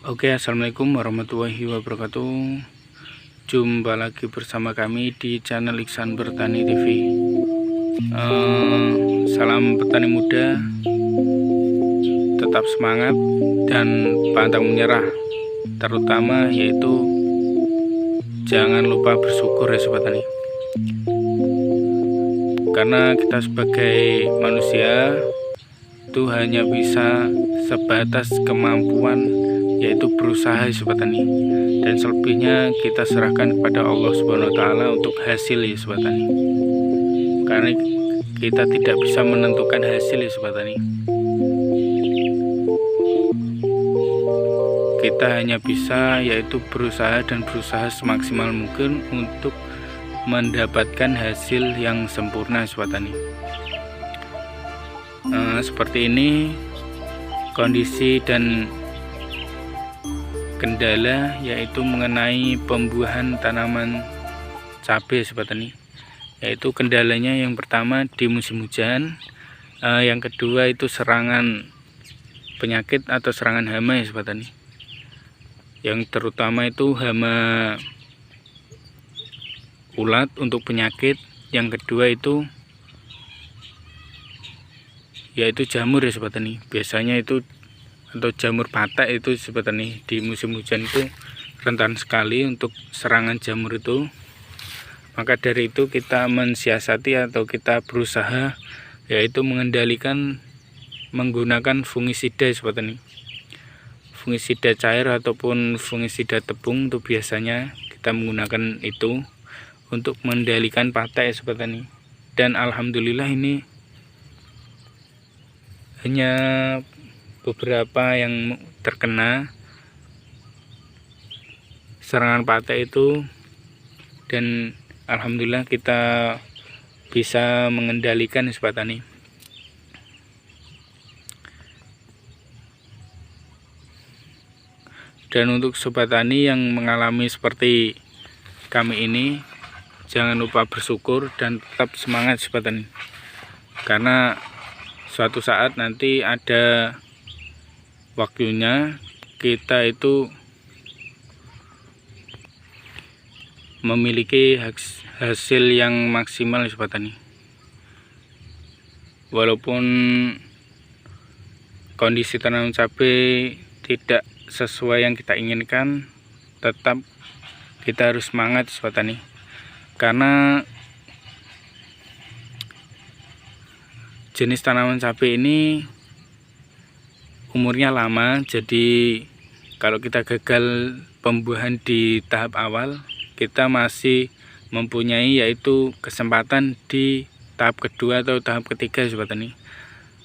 Oke, assalamualaikum warahmatullahi wabarakatuh. Jumpa lagi bersama kami di channel Iksan Bertani TV. Salam petani muda, tetap semangat dan pantang menyerah. Terutama yaitu jangan lupa bersyukur ya sobat tani. Karena kita sebagai manusia itu hanya bisa sebatas kemampuan, yaitu berusaha sobat tani, dan selebihnya kita serahkan kepada Allah Subhanahu wa taala untuk hasil ya sobat tani. Karena kita tidak bisa menentukan hasil ya sobat tani. Kita hanya bisa yaitu berusaha dan berusaha semaksimal mungkin untuk mendapatkan hasil yang sempurna sobat tani. Seperti ini kondisi dan kendala yaitu mengenai pembuahan tanaman cabai sobat tani. Yaitu kendalanya yang pertama di musim hujan, yang kedua itu serangan penyakit atau serangan hama ya sobat tani. Yang terutama itu hama ulat untuk penyakit, yang kedua itu yaitu jamur ya sobat tani. Biasanya itu atau jamur patak itu sobat tani, di musim hujan itu rentan sekali untuk serangan jamur itu. Maka dari itu kita mensiasati atau kita berusaha yaitu mengendalikan menggunakan fungisida sobat tani. Fungisida cair ataupun fungisida tepung itu biasanya kita menggunakan itu untuk mengendalikan patak ya sobat tani. Dan alhamdulillah ini hanya beberapa yang terkena serangan patak itu, dan alhamdulillah kita bisa mengendalikan sobat tani. Dan untuk sobat tani yang mengalami seperti kami ini, jangan lupa bersyukur dan tetap semangat sobat tani. Karena suatu saat nanti ada waktunya kita itu memiliki hasil yang maksimal sobat tani. Walaupun kondisi tanaman cabai tidak sesuai yang kita inginkan, tetap kita harus semangat sobat tani. Karena jenis tanaman cabai ini umurnya lama, jadi kalau kita gagal pembuahan di tahap awal, kita masih mempunyai yaitu kesempatan di tahap kedua atau tahap ketiga sobat tani.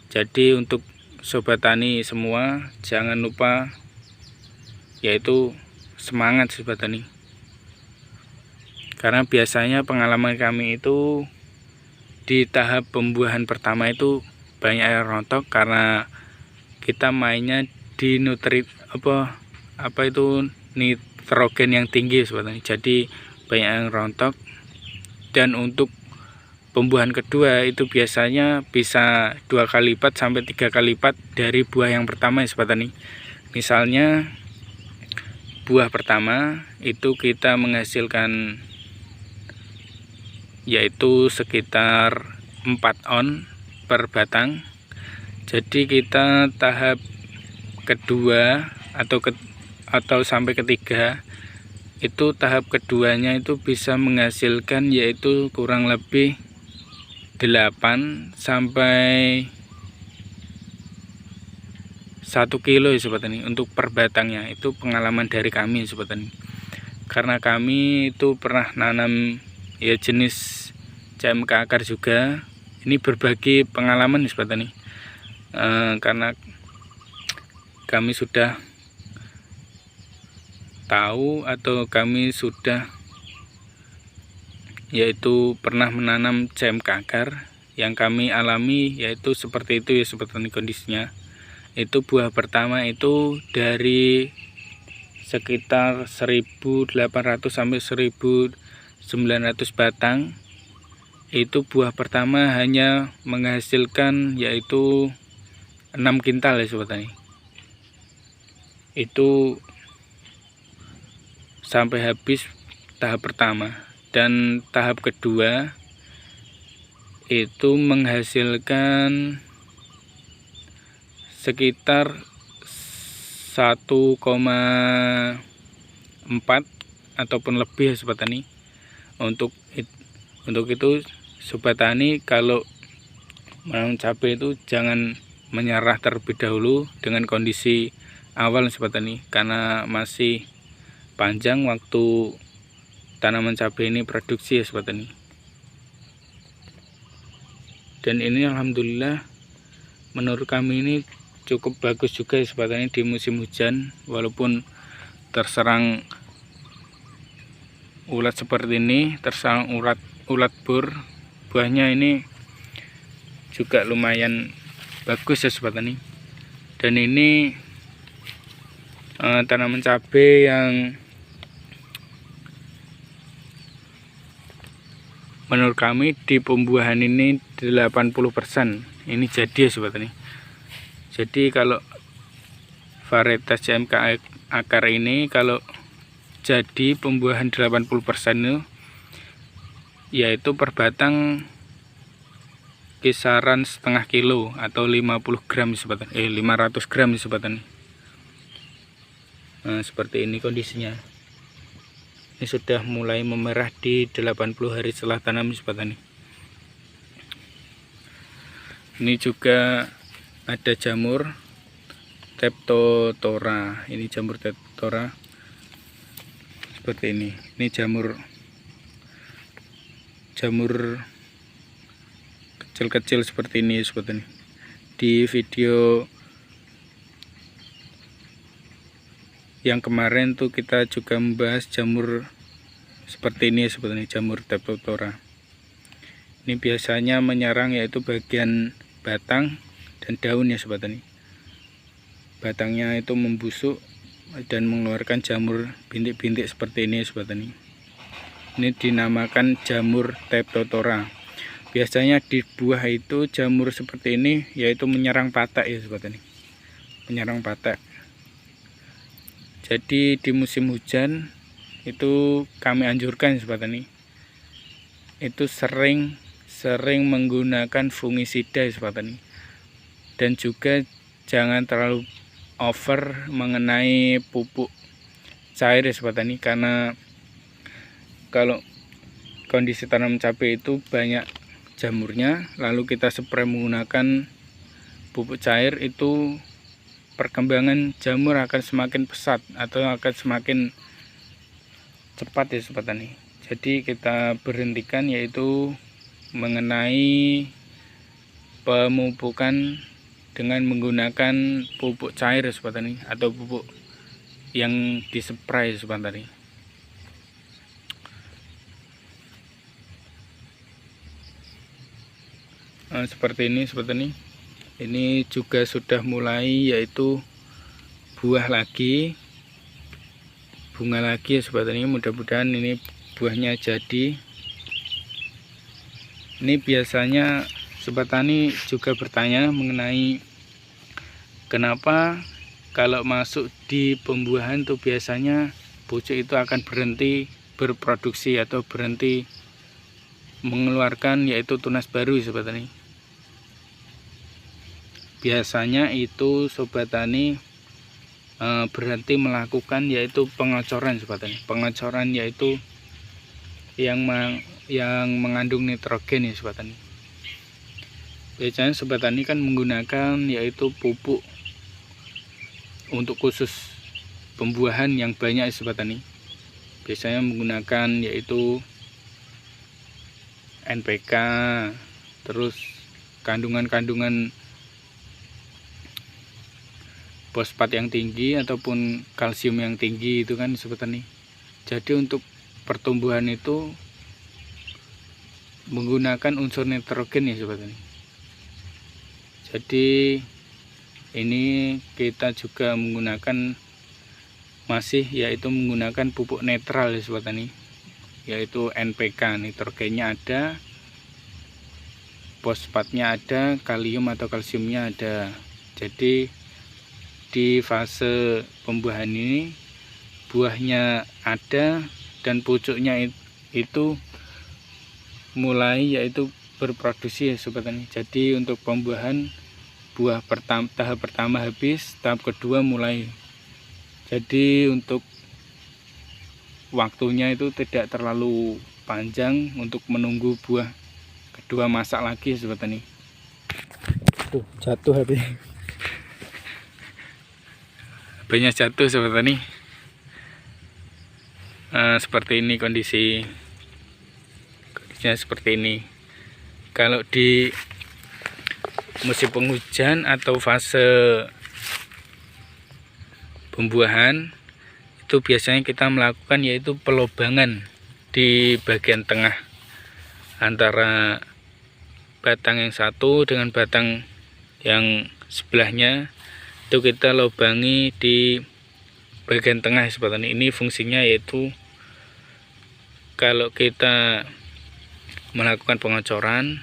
Jadi untuk sobat tani semua jangan lupa yaitu semangat sobat tani. Karena biasanya pengalaman kami itu di tahap pembuahan pertama itu banyak air rontok karena kita mainnya di nitrogen yang tinggi sobat tani. Jadi banyak yang rontok. Dan untuk pembuahan kedua itu biasanya bisa 2 kali lipat sampai 3 kali lipat dari buah yang pertama ya sobat tani. Misalnya buah pertama itu kita menghasilkan yaitu sekitar 4 on per batang. Jadi kita tahap kedua atau sampai ketiga itu tahap keduanya itu bisa menghasilkan yaitu kurang lebih 8 sampai 1 kilo ya sobat tani untuk per batangnya. Itu pengalaman dari kami sobat tani. Karena kami itu pernah nanam ya jenis CMK akar juga. Ini berbagi pengalaman nih sobat tani. Karena kami sudah tahu atau kami sudah yaitu pernah menanam CMK akar, yang kami alami yaitu seperti itu ya sobat tani kondisinya. Itu buah pertama itu dari sekitar 1800 sampai 1900 batang. Itu buah pertama hanya menghasilkan yaitu 6 kintal ya sobat tani. itu sampai habis tahap pertama, dan tahap kedua itu menghasilkan sekitar 1,4 ataupun lebih ya sobat tani. Untuk itu sobat tani kalau menanam cabai itu jangan menyerah terlebih dahulu dengan kondisi awal sobat tani, karena masih panjang waktu tanaman cabai ini produksi ya sobat tani. Dan ini alhamdulillah menurut kami ini cukup bagus juga ya sobat tani di musim hujan, walaupun terserang ulat seperti ini, terserang ulat bur, buahnya ini juga lumayan bagus ya sobat tani. Dan ini tanaman cabai yang menurut kami di pembuahan ini 80% ini jadi ya sobat tani. Jadi kalau varietas CMK akar ini kalau jadi pembuahan 80% itu yaitu per batang kisaran setengah kilo atau 50 gram sobat tani, 500 gram sobat tani. Nah, seperti ini kondisinya. Ini sudah mulai memerah di 80 hari setelah tanam sobat tani. Ini juga ada jamur Teptotora. Ini jamur Teptotora seperti ini. Ini jamur kecil-kecil seperti ini sobat tani. Di video yang kemarin tuh kita juga membahas jamur seperti ini sobat tani, jamur Teptotora. Ini biasanya menyerang yaitu bagian batang dan daun ya sobat tani. Batangnya itu membusuk dan mengeluarkan jamur bintik-bintik seperti ini sobat tani. Ini dinamakan jamur Teptotora. Biasanya di buah itu jamur seperti ini yaitu menyerang patak ya sobat tani, menyerang patak. Jadi di musim hujan itu kami anjurkan sobat tani itu sering menggunakan fungisida sobat tani, dan juga jangan terlalu over mengenai pupuk cair sobat tani, karena kalau kondisi tanam cabai itu banyak jamurnya lalu kita spray menggunakan pupuk cair, itu perkembangan jamur akan semakin pesat atau akan semakin cepat ya sobat tani. Jadi kita berhentikan yaitu mengenai pemupukan dengan menggunakan pupuk cair ya sobat tani, atau pupuk yang dispray sobat tani. Nah, seperti ini sobat tani. Ini juga sudah mulai yaitu buah lagi, bunga lagi ya sobat tani. Mudah-mudahan ini buahnya jadi. Ini biasanya sobat tani juga bertanya mengenai kenapa kalau masuk di pembuahan tuh biasanya pucuk itu akan berhenti berproduksi atau berhenti mengeluarkan yaitu tunas baru ya sobat tani. Biasanya itu sobat tani berhenti melakukan yaitu pengocoran sobat tani. Pengocoran yaitu yang mengandung nitrogen ya sobat tani. Biasanya sobat tani kan menggunakan yaitu pupuk untuk khusus pembuahan yang banyak ya sobat tani. Biasanya menggunakan yaitu NPK, terus kandungan fosfat yang tinggi ataupun kalsium yang tinggi itu kan sobat tani. Jadi untuk pertumbuhan itu menggunakan unsur nitrogen ya sobat tani. Jadi ini kita juga menggunakan masih yaitu menggunakan pupuk netral ya sobat tani, yaitu NPK, nitrogennya ada, fosfatnya ada, kalium atau kalsiumnya ada. Jadi di fase pembuahan ini buahnya ada dan pucuknya itu mulai yaitu berproduksi ya sobat tani. Jadi untuk pembuahan tahap pertama habis, tahap kedua mulai. Jadi untuk waktunya itu tidak terlalu panjang untuk menunggu buah kedua masak lagi sobat tani. Tuh, jatuh habis. Habisnya jatuh sobat tani. Seperti ini kondisinya seperti ini. Kalau di musim penghujan atau fase pembuahan itu biasanya kita melakukan yaitu pelobangan di bagian tengah antara batang yang satu dengan batang yang sebelahnya, itu kita lobangi di bagian tengah sobat tani. Ini fungsinya yaitu kalau kita melakukan pengocoran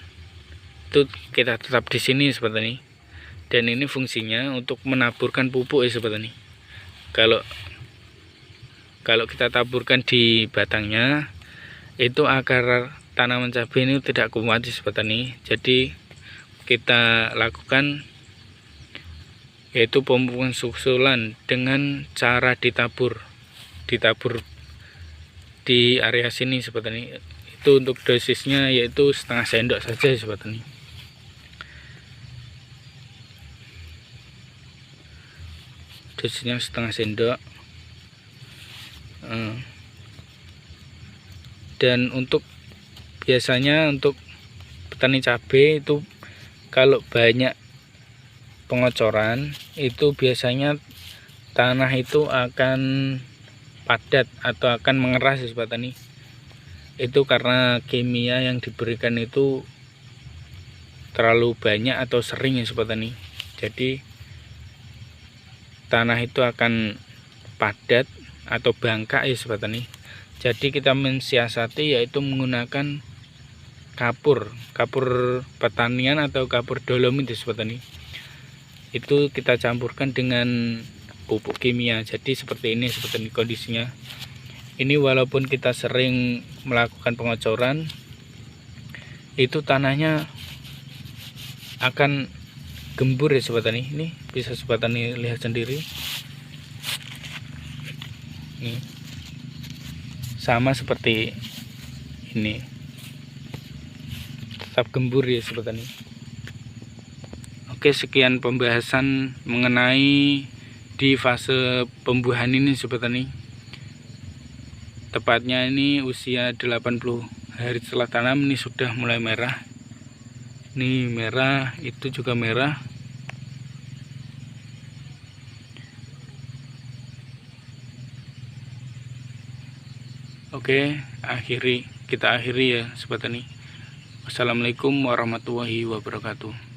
itu kita tetap di sini sobat tani, dan ini fungsinya untuk menaburkan pupuk ya sobat tani. Kalau kita taburkan di batangnya itu akar tanaman cabai ini tidak kuat ya sobat tani. Jadi kita lakukan yaitu pemupukan susulan dengan cara ditabur di area sini sobat tani. Itu untuk dosisnya yaitu setengah sendok saja sobat tani. Dosisnya setengah sendok. Dan untuk biasanya untuk petani cabai itu kalau banyak pengocoran itu biasanya tanah itu akan padat atau akan mengeras ya sobat tani. Itu karena kimia yang diberikan itu terlalu banyak atau sering ya sobat tani. Jadi tanah itu akan padat atau bangkak ya sobat tani. Jadi kita mensiasati yaitu menggunakan kapur pertanian atau kapur dolomit ya sobat tani. Itu kita campurkan dengan pupuk kimia. Jadi seperti ini sobat tani kondisinya. Ini walaupun kita sering melakukan pengocoran, itu tanahnya akan gembur ya sobat tani. Ini bisa sobat tani lihat sendiri. Ini sama seperti ini, tetap gembur ya sobat tani. Oke, sekian pembahasan mengenai di fase pembuahan ini sobat tani. Tepatnya ini usia 80 hari setelah tanam ini sudah mulai merah. Ini merah, itu juga merah. Oke, kita akhiri ya sobat tani. Wassalamualaikum warahmatullahi wabarakatuh.